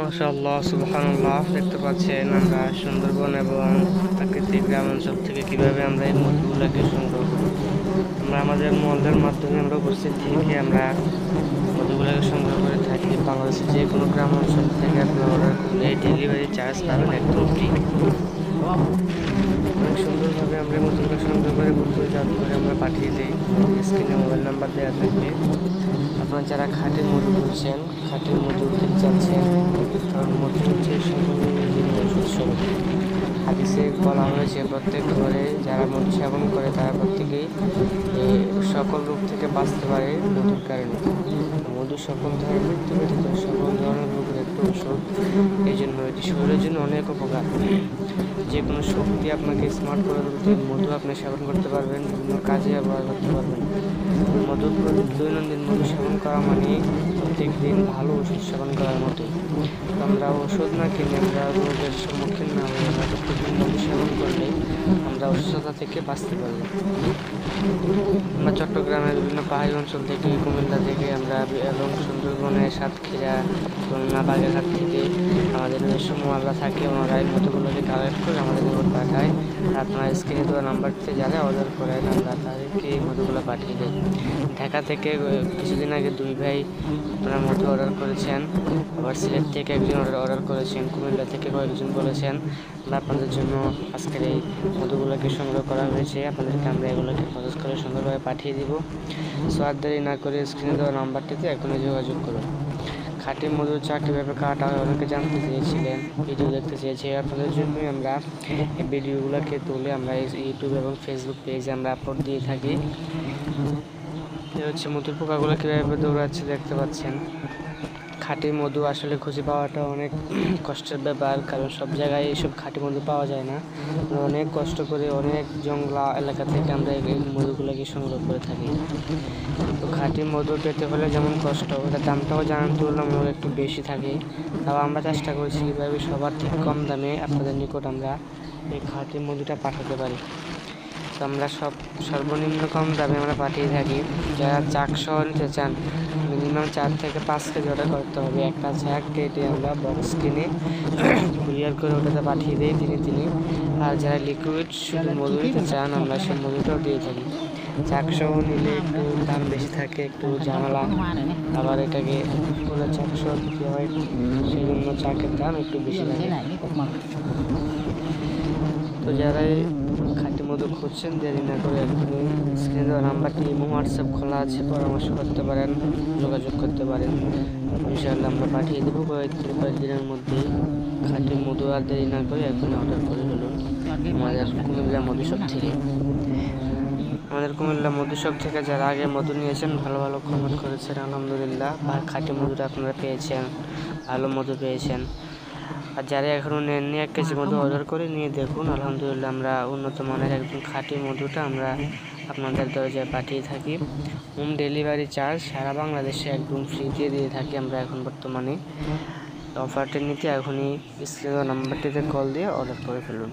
মাশাআল্লাহ, সুবহানাল্লাহ। দেখতে পাচ্ছেন আমরা সুন্দরবন এবং প্রাকৃতিক গ্রাম অঞ্চল থেকে কিভাবে আমরা এই মধুগুলোকে সংগ্রহ করি। আমরা আমাদের মলের মাধ্যমে আমরা উপস্থিত থেকে আমরা মধুগুলোকে সংগ্রহ করে থাকি। বাংলাদেশের যে কোনো গ্রাম অঞ্চল থেকে আপনারা অর্ডার করলে ডেলিভারি চার্জ পাবেন একদম ফ্রি। অনেক সুন্দরভাবে আমরা মধুগুলো সংগ্রহ করে বোতলজাত করে আমরা পাঠিয়ে দিই। স্ক্রিনে মোবাইল নাম্বার দেওয়া থাকবে। আপনারা যারা খাঁটি মধু খুঁজছেন, খাঁটি মধু খেতে চাচ্ছেন, কারণ মধু হচ্ছে সকল জীবনের উৎস। হাদিসে বলা হয়েছে প্রত্যেক ঘরে যারা মধু সেবন করে তারা প্রত্যেকেই সকল রোগ থেকে বাঁচতে পারে মধুর কারণে। মধু সকল ধরনের মৃত্যু ব্যতীত সকল ধরনের রোগের একটা ওষুধ। এই জন্য এটি শরীরের জন্য অনেক উপকার। যে কোনো শক্তি আপনাকে স্মার্ট করে তুলতে মধু আপনি সেবন করতে পারবেন, বিভিন্ন কাজে ব্যবহার করতে পারবেন। মধু দৈনন্দিন মধু সেবন করা মানে প্রত্যেক দিন ভালো ওষুধ সেবন করার মতোই। আমরা ওষুধ না কিনে আমরা রোগের সম্মুখীন না হয়ে আমরা প্রত্যেকদিন মধু সেবন করলে আমরা অসুস্থতা থেকে বাঁচতে পারব। আমরা চট্টগ্রামের বিভিন্ন পাহাড়ি অঞ্চল থেকে, কুমিল্লা থেকে আমরা এবং সুন্দরবনের সাতক্ষীরা, খুলনা, বাগেরহাট থেকে আমাদের যেসব মোয়াল্লা থাকে ওনারা এই মধুগুলোকে কালেক্ট করে আমাদের নিকট পাঠায়। আপনারা স্ক্রিনে দেওয়া নাম্বারটিতে যারা অর্ডার করেন আমরা তাদেরকে এই মধুগুলো পাঠিয়ে দেয়। ঢাকা থেকে কিছুদিন আগে দুই ভাই আপনারা মধু অর্ডার করেছেন, আবার সিলেট থেকে একজন অর্ডার করেছেন, কুমিল্লা থেকে কয়েকজন বলেছেন। আপনাদের জন্য আজকের এই মধুগুলোকে সংগ্রহ করা হয়েছে। আপনাদেরকে আমরা এগুলোকে প্রসেস করে সুন্দরভাবে পাঠিয়ে দিব। সো আর দেরি না করে স্ক্রিনে দেওয়া নাম্বারটিতে এখনই যোগাযোগ করুন। খাঁটি মধুর চা কীভাবে কাটা হয় অনেকে জানতে চেয়েছিলেন, ভিডিও দেখতে চেয়েছি। আপনাদের জন্যই আমরা এই ভিডিওগুলোকে তুলে আমরা ইউটিউব এবং ফেসবুক পেজে আমরা আপলোড দিয়ে থাকি। হচ্ছে মধুর পোকাগুলো কীভাবে দৌড়াচ্ছে দেখতে পাচ্ছেন। খাঁটি মধু আসলে খুঁজে পাওয়াটা অনেক কষ্টের ব্যাপার, কারণ সব জায়গায় এইসব খাঁটি মধু পাওয়া যায় না। অনেক কষ্ট করে অনেক জঙ্গলা এলাকা থেকে আমরা এই মধুগুলোকে সংগ্রহ করে থাকি। তো খাঁটি মধু পেতে হলে যেমন কষ্ট, ওটার দামটাও জানার তুলনামূলক একটু বেশি থাকে। তাও আমরা চেষ্টা করছি কীভাবে সবার থেকে কম দামে আপনাদের নিকট আমরা এই খাঁটি মধুটা পাঠাতে পারি। তো আমরা সর্বনিম্ন কম দামে আমরা পাঠিয়ে থাকি। যারা চাক সহ নিতে চান মিনিমাম 4 থেকে 5 কেজি অর্ডার করতে হবে। একটা চাক কেটে আমরা বক্স কিনে কুরিয়ার করে ওটাতে পাঠিয়ে দিই দিনে। আর যারা লিকুইড শুধু মধু নিতে চান আমরা সেই মধুটাও দিয়ে থাকি। চাক সহ নিলে একটু দাম বেশি থাকে, একটু ঝামেলা, আবার এটাকে পুরো চাক সহ দিতে হয়, সেই জন্য চাকের দাম একটু বেশি লাগে। তো যারা খাঁটি মধু খুঁজছেন দেরি না করে এখনই স্ক্রিনে দেওয়া নাম্বারটি হোয়াটসঅ্যাপ খোলা আছে, পরামর্শ করতে পারেন, যোগাযোগ করতে পারেন। ইনশাআল্লাহ আমরা পাঠিয়ে দেবো কয়েকদিনের মধ্যেই। খাঁটি মধু আর দেরি না করে এখনই অর্ডার করে ফেলুন আমাদের কুমিল্লা মধুশপ থেকে। আমাদের কুমিল্লা মধুশপ থেকে যারা আগে মধু নিয়েছেন ভালো ভালো কমেন্ট করেছেন, আলহামদুলিল্লাহ। আর খাঁটি মধুটা আপনারা পেয়েছেন, ভালো মধু পেয়েছেন। আর যারা এখনও নেননি 1 কেজি মধু অর্ডার করে নিয়ে দেখুন, আলহামদুলিল্লাহ আমরা উন্নত মানের একদম খাঁটি মধুটা আমরা আপনাদের দরজায় পাঠিয়ে থাকি। হোম ডেলিভারি চার্জ সারা বাংলাদেশে একদম ফ্রিতে দিয়ে থাকি আমরা এখন বর্তমানে। অফারটি নিতে এখনই স্ক্রিনে নাম্বারটিতে কল দিয়ে অর্ডার করে ফেলুন।